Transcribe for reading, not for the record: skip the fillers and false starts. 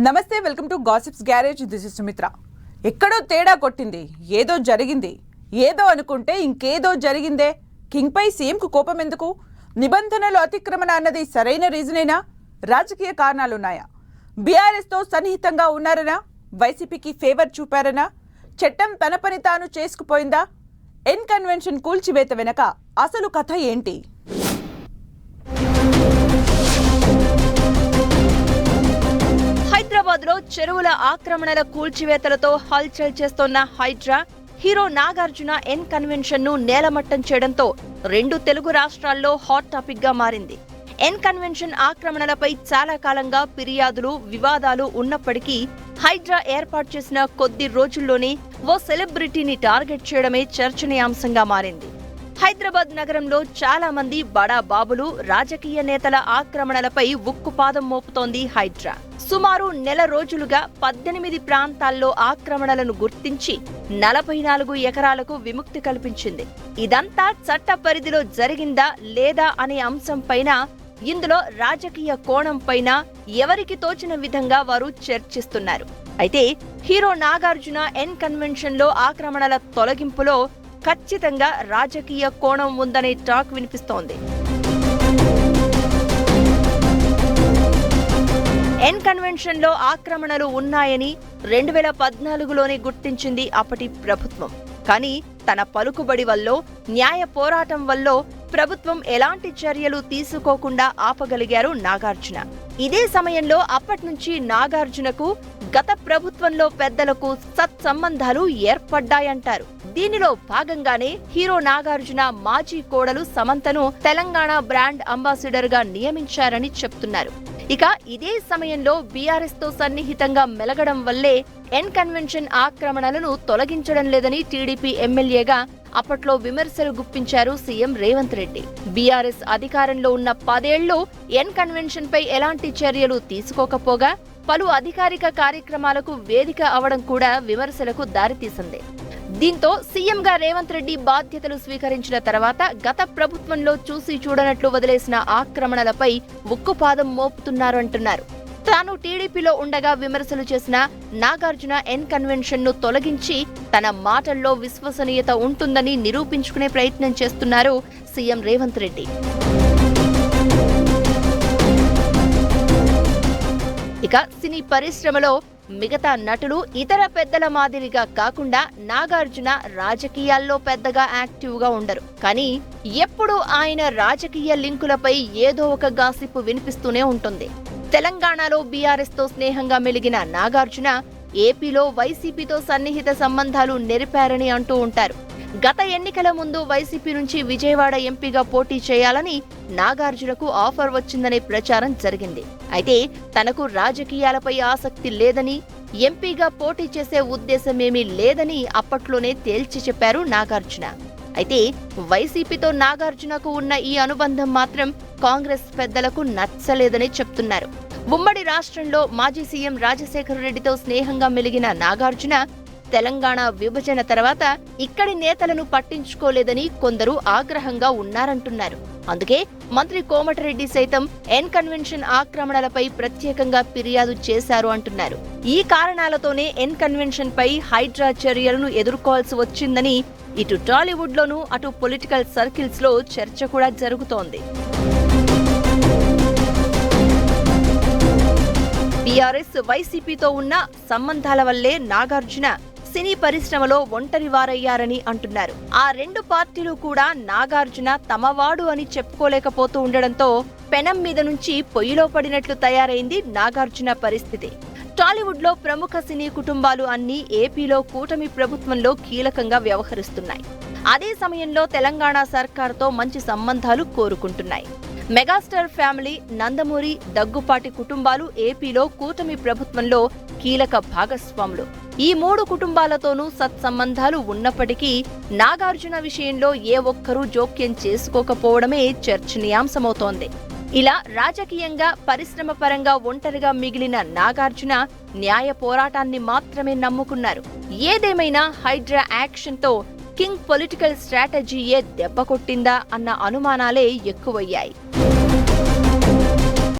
నమస్తే, welcome to gossips garage. This is Sumitra. ఎక్కడో తేడా కొట్టింది, ఏదో జరిగింది, ఏదో అనుకుంటే ఇంకేదో జరిగిందే. కింగ్ పై సీఎంకు కోపం ఎందుకు? నిబంధనలు అతిక్రమణ అన్నది సరైన రీజనేనా? రాజకీయ కారణాలున్నాయా? బీఆర్ఎస్ తో సన్నిహితంగా ఉన్నారనా? వైసీపీకి ఫేవర్ చూపారనా? చట్టం తన పని తాను చేసుకుపోయిందా? ఎన్ కన్వెన్షన్ కూల్చివేత వెనక అసలు కథ ఏంటి? హైదరాబాద్ లో చెరువుల ఆక్రమణల కూల్చివేతలతో హల్చల్ చేస్తోన్న HYDRAA hero Nagarjuna N convention ను నేలమట్టం చేయడంతో రెండు తెలుగు రాష్ట్రాల్లో హాట్ టాపిక్ గా మారింది. ఎన్ కన్వెన్షన్ ఆక్రమణలపై చాలా కాలంగా ఫిర్యాదులు, వివాదాలు ఉన్నప్పటికీ హైడ్రా ఏర్పాటు చేసిన కొద్ది రోజుల్లోనే ఓ సెలబ్రిటీని టార్గెట్ చేయడమే చర్చనీయాంశంగా మారింది. హైదరాబాద్ నగరంలో చాలా మంది బడా బాబులు, రాజకీయ నేతల ఆక్రమణలపై ఉక్కుపాదం మోపుతోంది హైడ్రా. సుమారు నెల రోజులుగా 18 ప్రాంతాల్లో ఆక్రమణలను గుర్తించి 44 ఎకరాలకు విముక్తి కల్పించింది. ఇదంతా చట్ట పరిధిలో జరిగిందా లేదా అనే అంశంపైన, ఇందులో రాజకీయ కోణం పైన ఎవరికి తోచిన విధంగా వారు చర్చిస్తున్నారు. అయితే హీరో నాగార్జున ఎన్ కన్వెన్షన్ లో ఆక్రమణల తొలగింపులో ఖచ్చితంగా రాజకీయ కోణం ఉందనే టాక్ వినిపిస్తోంది. ఎన్ కన్వెన్షన్ లో ఆక్రమణలు ఉన్నాయని 2014లోనే గుర్తించింది అప్పటి ప్రభుత్వం. కానీ తన పలుకుబడి వల్లో, న్యాయ పోరాటం వల్లో ప్రభుత్వం ఎలాంటి చర్యలు తీసుకోకుండా ఆపగలిగారు నాగార్జున. ఇదే సమయంలో అప్పట్నుంచి నాగార్జునకు గత ప్రభుత్వంలో పెద్దలకు సత్సంబంధాలు ఏర్పడ్డాయంటారు. దీనిలో భాగంగానే హీరో నాగార్జున మాజీ కోడలు సమంతను తెలంగాణ బ్రాండ్ అంబాసిడర్ గా నియమించారని చెప్తున్నారు. ఇక ఇదే సమయంలో బీఆర్ఎస్ తో సన్నిహితంగా మెలగడం వల్లే ఎన్ కన్వెన్షన్ ఆక్రమణలను తొలగించడం లేదని టీడీపీ ఎమ్మెల్యేగా అప్పట్లో విమర్శలు గుప్పించారు సీఎం రేవంత్ రెడ్డి. బీఆర్ఎస్ అధికారంలో ఉన్న 10 ఏళ్లు ఎన్ కన్వెన్షన్ పై ఎలాంటి చర్యలు తీసుకోకపోగా పలు అధికారిక కార్యక్రమాలకు వేదిక అవడం కూడా విమర్శలకు దారితీసింది. దీంతో సీఎంగా రేవంత్ రెడ్డి బాధ్యతలు స్వీకరించిన తర్వాత గత ప్రభుత్వంలో చూసి చూడనట్లు వదిలేసిన ఆక్రమణలపై ఉక్కుపాదం మోపుతున్నారు అంటున్నారు. తాను టీడీపీలో ఉండగా విమర్శలు చేసిన నాగార్జున ఎన్ కన్వెన్షన్ ను తొలగించి తన మాటల్లో విశ్వసనీయత ఉంటుందని నిరూపించుకునే ప్రయత్నం చేస్తున్నారు సీఎం రేవంత్ రెడ్డి. ఇక సినీ పరిశ్రమలో మిగతా నటులు, ఇతర పెద్దల మాదిరిగా కాకుండా నాగార్జున రాజకీయాల్లో పెద్దగా యాక్టివ్ గా ఉండరు. కానీ ఎప్పుడూ ఆయన రాజకీయ లింకులపై ఏదో ఒక గాసిప్ వినిపిస్తూనే ఉంటుంది. తెలంగాణలో బీఆర్ఎస్ తో స్నేహంగా మెలిగిన నాగార్జున ఏపీలో వైసీపీతో సన్నిహిత సంబంధాలు నెరిపారని అంటూ ఉంటారు. గత ఎన్నికల ముందు వైసీపీ నుంచి విజయవాడ ఎంపీగా పోటీ చేయాలని నాగార్జునకు ఆఫర్ వచ్చిందనే ప్రచారం జరిగింది. అయితే తనకు రాజకీయాలపై ఆసక్తి లేదని, ఎంపీగా పోటీ చేసే ఉద్దేశమేమీ లేదని అప్పట్లోనే తేల్చి చెప్పారు నాగార్జున. అయితే వైసీపీతో నాగార్జునకు ఉన్న ఈ అనుబంధం మాత్రం కాంగ్రెస్ పెద్దలకు నచ్చలేదని చెప్తున్నారు. ఉమ్మడి రాష్ట్రంలో మాజీ సీఎం రాజశేఖర రెడ్డితో స్నేహంగా మెలిగిన నాగార్జున తెలంగాణ విభజన తర్వాత ఇక్కడి నేతలను పట్టించుకోలేదని కొందరు ఆగ్రహంగా ఉన్నారంటున్నారు. అందుకే మంత్రి కోమటిరెడ్డి సైతం ఎన్ కన్వెన్షన్ ఆక్రమణలపై ప్రత్యేకంగా ఫిర్యాదు చేశారు అంటున్నారు. ఈ కారణాలతోనే ఎన్ కన్వెన్షన్ పై హైడ్రా చర్యలను ఎదుర్కోవాల్సి వచ్చిందని ఇటు టాలీవుడ్ లోనూ అటు పొలిటికల్ సర్కిల్స్ లో చర్చ కూడా జరుగుతోంది. బీఆర్ఎస్, వైసీపీతో ఉన్న సంబంధాల వల్లే నాగార్జున సినీ పరిశ్రమలో ఒంటరివారయ్యారని అంటున్నారు. ఆ రెండు పార్టీలు కూడా నాగార్జున తమవాడు అని చెప్పుకోలేకపోతూ ఉండడంతో పెనం మీద నుంచి పొయ్యిలో పడినట్లు తయారైంది నాగార్జున పరిస్థితి. టాలీవుడ్ లో ప్రముఖ సినీ కుటుంబాలు అన్నీ ఏపీలో కూటమి ప్రభుత్వంలో కీలకంగా వ్యవహరిస్తున్నాయి. అదే సమయంలో తెలంగాణ సర్కార్తో మంచి సంబంధాలు కోరుకుంటున్నాయి. మెగాస్టార్ ఫ్యామిలీ, నందమూరి, దగ్గుపాటి కుటుంబాలు ఏపీలో కూటమి ప్రభుత్వంలో కీలక భాగస్వాములు. ఈ 3 కుటుంబాలతోనూ సత్సంబంధాలు ఉన్నప్పటికీ నాగార్జున విషయంలో ఏ ఒక్కరూ జోక్యం చేసుకోకపోవడమే చర్చనీయాంశమవుతోంది. ఇలా రాజకీయంగా, పరిశ్రమ పరంగా ఒంటరిగా మిగిలిన నాగార్జున న్యాయ పోరాటాన్ని మాత్రమే నమ్ముకున్నారు. ఏదేమైనా హైడ్రా యాక్షన్ తో కింగ్ పొలిటికల్ స్ట్రాటజీయే దెబ్బకొట్టిందా అన్న అనుమానాలే ఎక్కువయ్యాయి.